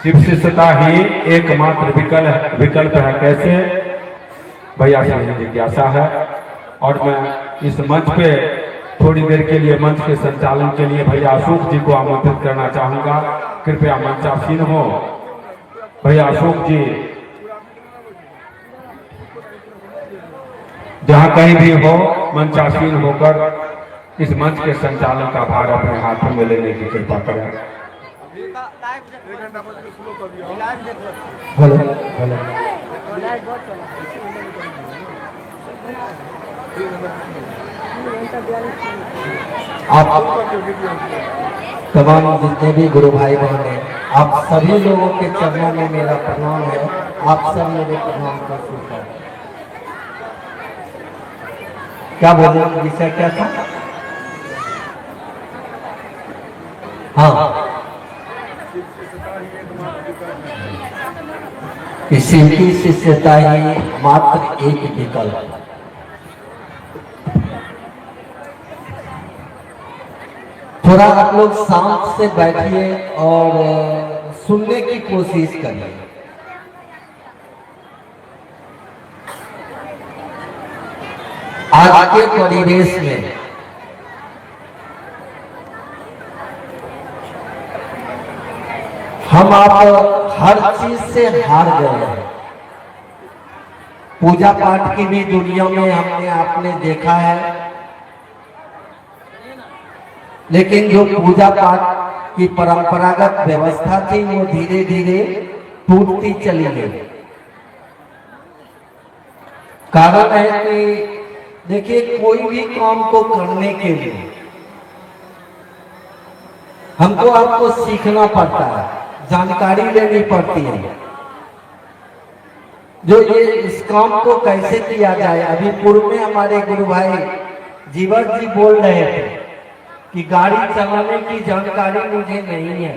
शिव शिष्यता ही एकमात्र विकल्प है। कैसे भैया से मुझे जिज्ञासा है। और मैं इस मंच पे थोड़ी देर के लिए मंच के संचालन के लिए भैया अशोक जी को आमंत्रित करना चाहूंगा। कृपया मंचासीन हो। भैया अशोक जी जहां कहीं भी हो मंचासीन होकर इस मंच के संचालन का भार अपने हाथों में लेने की कृपा करें। हेलो हेलो आप तमाम जितने भी गुरु भाई बहन हैं, आप सभी लोगों के चरणों में मेरा प्रणाम है। आप सब मेरे प्रणाम का स्वीकार। क्या बोले, विषय क्या था? हाँ, शिव की शिष्यता ही मात्र एक विकल्प। थोड़ा आप लोग शांत से बैठिए और सुनने की कोशिश करिए। आज के परिवेश में हम आप हर चीज से हार गए हैं। पूजा पाठ की भी दुनिया में हमने आपने देखा है, लेकिन जो पूजा पाठ की परंपरागत व्यवस्था थी वो धीरे धीरे टूटती चली गई। कारण है कि देखिए, कोई भी काम को करने के लिए हमको आपको सीखना पड़ता है, जानकारी लेनी पड़ती है। जो ये इस काम को कैसे किया जाए, अभी पूर्व में हमारे गुरु भाई जीवन जी बोल रहे थे कि गाड़ी चलाने की जानकारी मुझे नहीं है,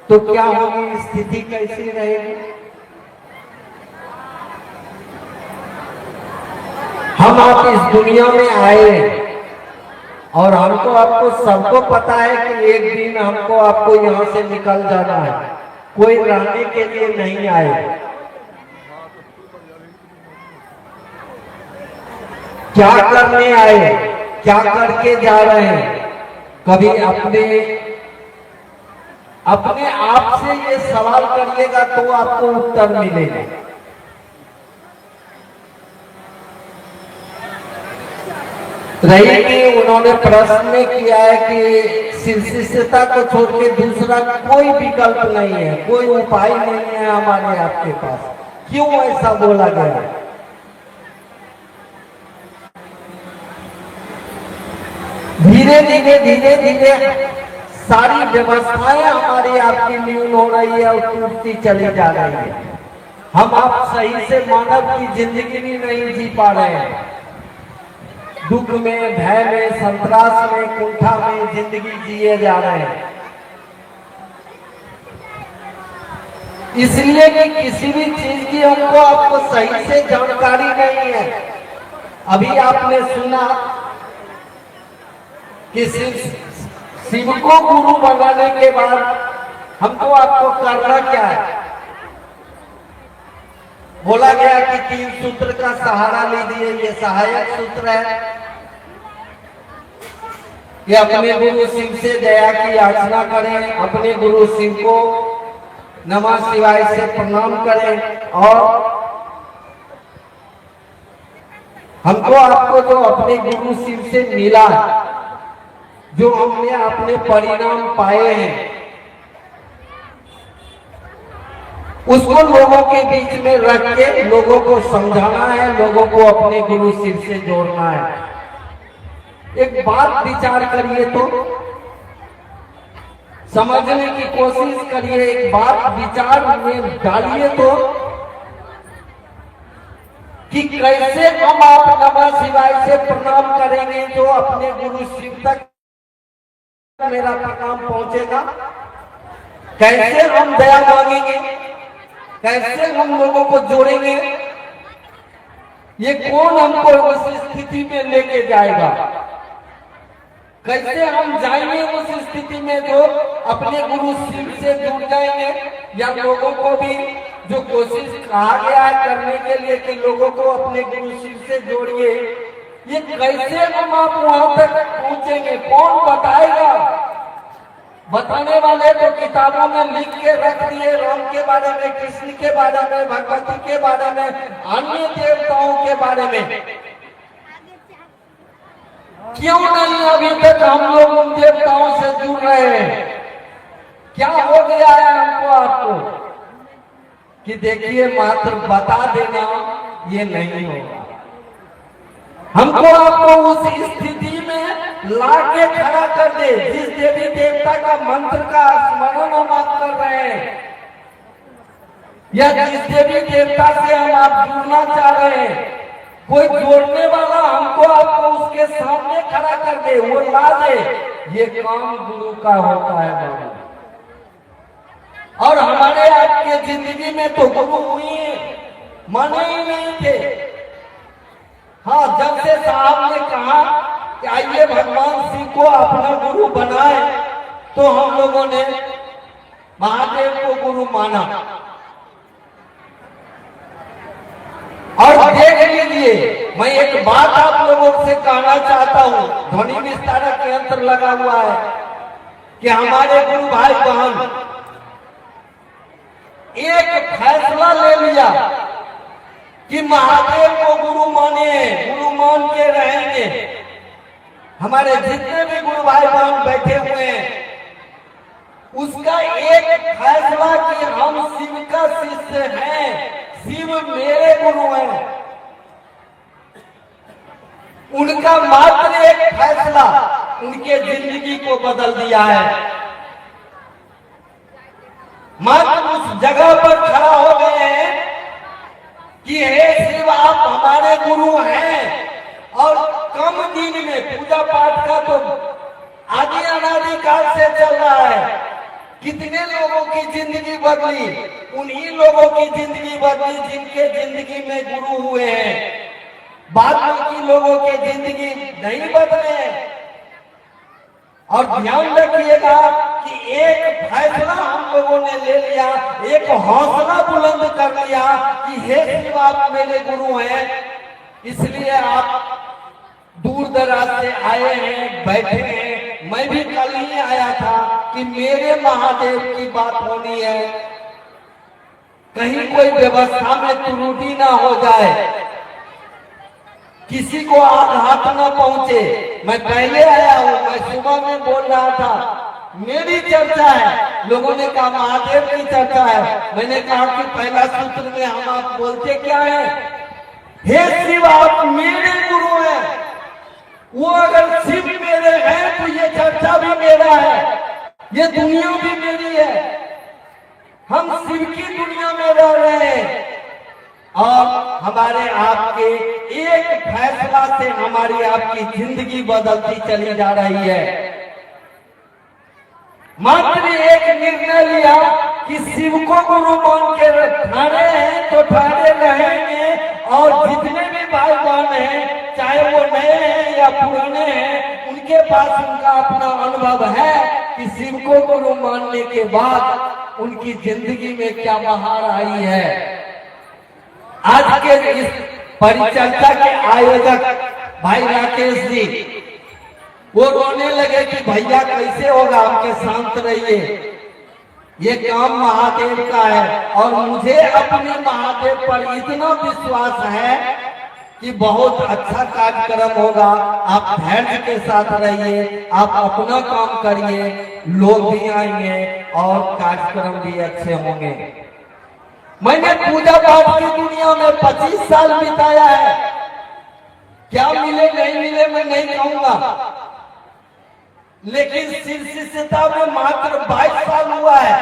तो क्या होगी, स्थिति कैसी रहेगी? हम आप इस दुनिया में आए और हमको आपको सबको पता है कि एक दिन हमको आपको यहाँ से निकल जाना है। कोई रहने के लिए नहीं आए। क्या करने आए, क्या करके जा रहे हैं? कभी अपने आप से ये सवाल करिएगा तो आपको उत्तर मिलेगा। रही कि उन्होंने प्रश्न में किया है कि शिष्यता को छोड़ के दूसरा कोई विकल्प नहीं है, कोई उपाय नहीं है हमारे आपके पास। क्यों ऐसा बोला गया? धीरे धीरे सारी व्यवस्थाएं हमारी आपकी न्यून हो रही है और टूटती चली जा रही है। हम आप सही से मानव की जिंदगी भी नहीं जी पा रहे हैं। दुख में, भय में, संतरास में, कुंठा में जिंदगी जिए जा रहे हैं। इसलिए कि किसी भी चीज की हमको आपको सही से जानकारी नहीं है। अभी आपने सुना कि शिव को गुरु बनाने के बाद हमको आपको करना क्या है? बोला गया कि 3 सूत्र का सहारा लीजिए। ये सहायक सूत्र है कि अपने गुरु शिव से दया की याचना करें, अपने गुरु शिव को नमः शिवाय से प्रणाम करें और हमको आपको जो अपने गुरु शिव से मिला, जो हमने अपने परिणाम पाए हैं, उसको लोगों के बीच में रख के लोगों को समझाना है, लोगों को अपने गुरु शिव से जोड़ना है। एक बात विचार करिए तो, समझने की कोशिश करिए, एक बात विचार में डालिए तो कि कैसे हम आप नमः शिवाय से प्रणाम करेंगे जो अपने गुरु शिव तक मेरा प्रणाम पहुंचेगा। कैसे हम दया मांगेंगे, कैसे हम लोगों को जोड़ेंगे, ये कौन हमको उस स्थिति में लेके जाएगा? कैसे हम जाएंगे उस स्थिति में जो अपने गुरु शिव से जुड़ जाएंगे, या लोगों को भी जो कोशिश कहा गया है करने के लिए कि लोगों को अपने गुरु शिव से जोड़िए, ये कैसे हम आप वहां तक पहुंचेंगे? कौन बताएगा? बताने वाले तो किताबों में लिख के रख दिए, राम के बारे में, कृष्ण के बारे में, भगवती के बारे में, अन्य देवताओं के बारे में। क्यों नहीं अभी तक हम लोग उन देवताओं से जुड़ रहे हैं? क्या हो गया है हमको आपको कि देखिए मात्र बता देना ये नहीं होगा। हमको आपको उस स्थिति में लाके खड़ा कर दे, जिस देवी देवता का मंत्र का स्मरण हम आप कर रहे हैं, या जिस देवी देवता से हम आप जुड़ना चाह रहे हैं, कोई जोड़ने वाला हमको आपको उसके सामने खड़ा कर दे, वो ला दे, ये काम गुरु का होता है बाबू। और हमारे आपके जिंदगी में तो गुरु हुए माने ही नहीं थे। हाँ, जब से साहब ने कहा कि आइए भगवान शिव को अपना गुरु बनाए, तो हम लोगों ने महादेव को गुरु माना। और देख लीजिए, मैं एक बात आप लोगों से कहना चाहता हूं, ध्वनि विस्तारक यंत्र लगा हुआ है, कि हमारे गुरु भाई बहन एक फैसला ले लिया कि महादेव को गुरु माने, गुरु मान के रहेंगे। हमारे जितने भी गुरु भाई बहन बैठे हुए हैं, उसका एक फैसला कि हम शिव का शिष्य हैं, शिव मेरे गुरु हैं। उनका मात्र एक फैसला उनके जिंदगी को बदल दिया है। मात्र उस जगह पर खड़ा हो गए हैं कि हे शिव आप हमारे गुरु हैं। और कम दिन में पूजा पाठ का तो आदि अनादिकाल से चल रहा है। कितने लोगों की जिंदगी बदली? उन्हीं लोगों की जिंदगी बदली जिनके जिंदगी में गुरु हुए हैं। बाकी की लोगों के जिंदगी नहीं बदले हैं। और ध्यान रखिएगा कि एक फैसला हम लोगों ने ले लिया, एक हौसला बुलंद कर लिया कि हे शिव आप मेरे गुरु हैं, इसलिए आप दूर दराज से आए हैं, बैठे हैं। मैं भी कल ही आया था कि मेरे महादेव की बात होनी है, कहीं कोई व्यवस्था में त्रुटि ना हो जाए, किसी को आघात न पहुंचे। मैं पहले आया हूं, मैं सुबह में बोल रहा था मेरी चर्चा है, लोगों ने कहा महादेव की चर्चा है। मैंने कहा कि पहला सूत्र में हम आप बोलते क्या है? हे शिव आप मेरे गुरु हैं। वो अगर शिव मेरे हैं तो ये चर्चा भी मेरा है, ये दुनिया भी मेरी है। हम शिव की दुनिया में रह रहे हैं। और हमारे आपके एक फैसला से हमारी आपकी जिंदगी बदलती चली जा रही है। मात्र एक निर्णय लिया कि शिव को गुरु मान के ठाणे हैं तो ठाणे रहेंगे। और जितने भी भाई बहन हैं, चाहे वो नए हैं या पुराने हैं, उनके पास उनका अपना अनुभव है कि शिव को गुरु मानने के बाद उनकी जिंदगी में क्या बहार आई है। आज के इस परिचर्चा के आयोजक भाई राकेश जी, वो रोने लगे कि भैया कैसे होगा, आपके शांत रहिए, ये काम महादेव का है। और मुझे अपने महादेव पर इतना विश्वास है कि बहुत अच्छा कार्यक्रम होगा। आप धैर्य के साथ रहिए, आप अपना काम करिए, लोग भी आएंगे और कार्यक्रम भी अच्छे होंगे। मैंने पूजा पाठ की दुनिया में 25 साल बिताया है। क्या मिले नहीं मिले मैं नहीं कहूंगा, लेकिन शिव शिष्यता में मात्र 22 साल हुआ है।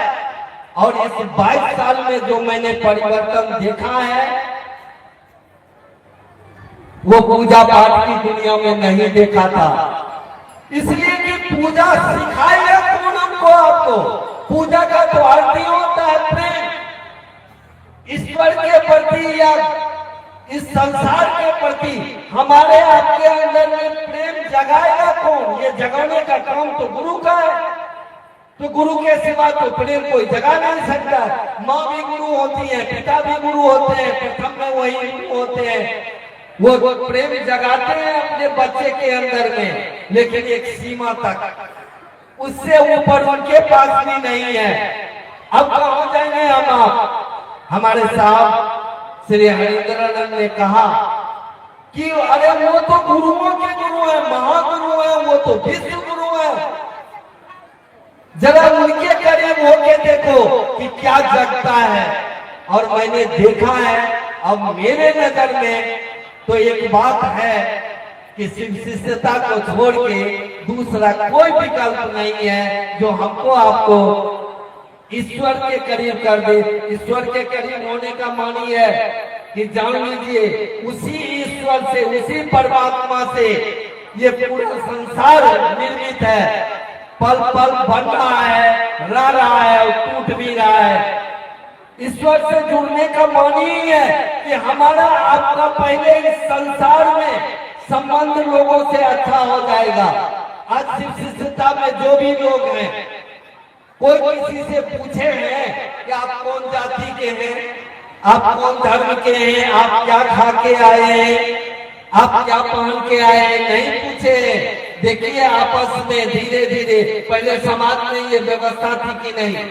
और इस 22 साल में जो मैंने परिवर्तन देखा है, वो पूजा पाठ की दुनिया में नहीं देखा था। इसलिए कि पूजा सिखाएगा कौन हमको? आपको पूजा का तो अर्थ ही होता है प्रेम, ईश्वर के प्रति या इस संसार के प्रति हमारे आपके अंदर में प्रेम जगाएगा कौन? ये जगाने का काम तो गुरु का है। तो गुरु के सिवा तो प्रेम कोई जगा नहीं सकता। माँ भी गुरु होती है, पिता भी गुरु होते हैं, प्रथम में वही गुरु होते हैं। वो प्रेम जगाते हैं अपने बच्चे के अंदर में, लेकिन एक सीमा तक, उससे ऊपर उनके पास भी नहीं है। अब कहाँ जाएंगे हम आप? हमारे साहब श्री हरिंद्रानंद ने कहा कि अरे वो तो गुरुओं के गुरु है, महागुरु है, वो तो विश्व गुरु है। जरा उनके करीब होके देखो कि क्या जगता है। और मैंने देखा है, अब मेरे नजर में तो एक बात है कि शिष्यता को छोड़ के दूसरा कोई विकल्प नहीं है जो हमको आपको ईश्वर के करीब कर दे। ईश्वर के करीब होने का मानी है कि जान लीजिए उसी ईश्वर से, उसी परमात्मा से ये पूरा संसार निर्मित है। पल पल बन रहा है, रह रहा है और टूट भी रहा है। ईश्वर से जुड़ने का मानी ही है कि हमारा आपका पहले इस संसार में संबंध लोगों से अच्छा हो जाएगा। आज शिष्यता में जो भी लोग हैं, कोई किसी से पूछे हैं कि आप कौन जाति के हैं, आप कौन धर्म के हैं, आप क्या खा के आए हैं, आप क्या पहन के आए हैं, नहीं पूछे। देखिए आपस में धीरे धीरे, पहले समाज में ये व्यवस्था थी कि नहीं,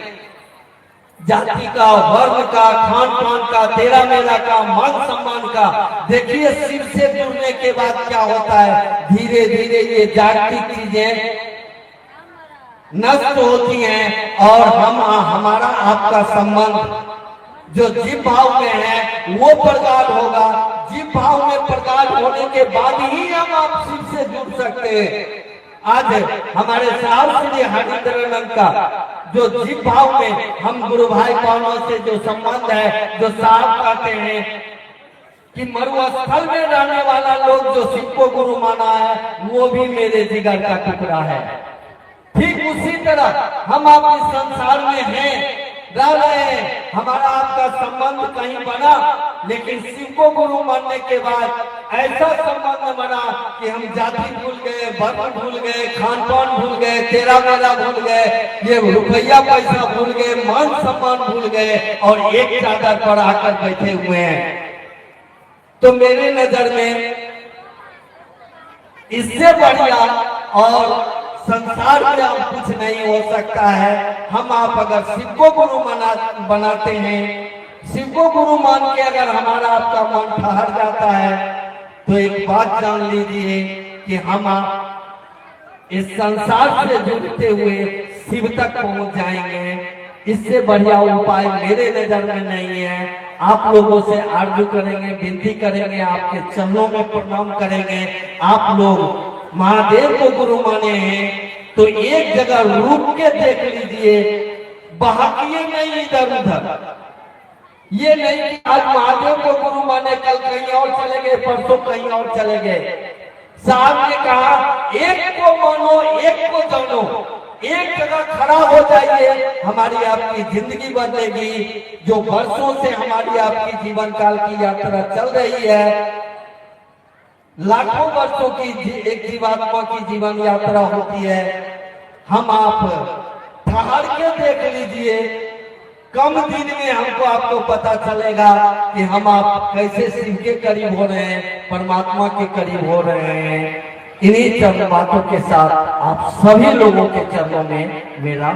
जाति का, वर्ण का, खान पान का, तेरा मेरा का, मान सम्मान का। देखिए शिव से जुड़ने के बाद क्या होता है, धीरे धीरे ये जागतिक चीजें नष्ट होती हैं और हमारा आपका संबंध जो जीव भाव में है वो प्रगाढ़ होगा। जीव भाव में प्रगाढ़ होने के बाद ही हम आप शिव से जुड़ सकते हैं। आज हमारे साहब श्री हरिंद्रानंद का जो जीव भाव में हम गुरु भाई बहनों से जो संबंध है, जो साहब कहते हैं कि मरुस्थल में रहने वाला लोग जो शिव को गुरु माना है, वो भी मेरे जिगर का टुकड़ा है। ठीक उसी तरह हम आप इस संसार में हैं, रह रहे हैं, हमारा आपका संबंध कहीं बना, लेकिन शिव को गुरु मानने के बाद ऐसा संबंध बना कि हम जाति भूल गए, वर्ण भूल गए, खान पान भूल गए, तेरा मेरा भूल गए, ये रुपया पैसा भूल गए, मान सम्मान भूल गए और एक चादर पर आकर बैठे हुए हैं। तो मेरे नजर में इससे बढ़िया और संसार में अब कुछ नहीं हो सकता है। हम आप अगर शिव को गुरु बनाते हैं, शिव को गुरु मान के अगर हमारा आपका मन ठहर जाता है, तो एक बात जान लीजिए कि हम आप इस संसार से जुड़ते हुए शिव तक पहुंच जाएंगे। इससे बढ़िया उपाय मेरे नजर में नहीं है। आप लोगों से आरजू करेंगे, विनती करेंगे, आपके चरणों में प्रणाम करेंगे। आप लोग महादेव को गुरु माने हैं तो एक जगह रुक के देख लीजिए, बहाकिए नहीं इधर उधर। ये नहीं कि आज महादेव को गुरु माने, कल कहीं और चले गए, परसों कहीं और चले गए। साहब ने कहा एक को मानो, एक को जानो, एक जगह खड़ा हो जाइए, हमारी आपकी जिंदगी बदलेगी। जो वर्षों से हमारी आपकी जीवन काल की यात्रा चल रही है, लाखों वर्षों की एक जीवात्मा की जीवन यात्रा होती है। हम आप ठहर के देख लीजिए, कम दिन में हमको आपको पता चलेगा कि हम आप कैसे शिव के करीब हो रहे हैं, परमात्मा के करीब हो रहे हैं। इन्हीं चरण बातों के साथ आप सभी लोगों के चरणों में मेरा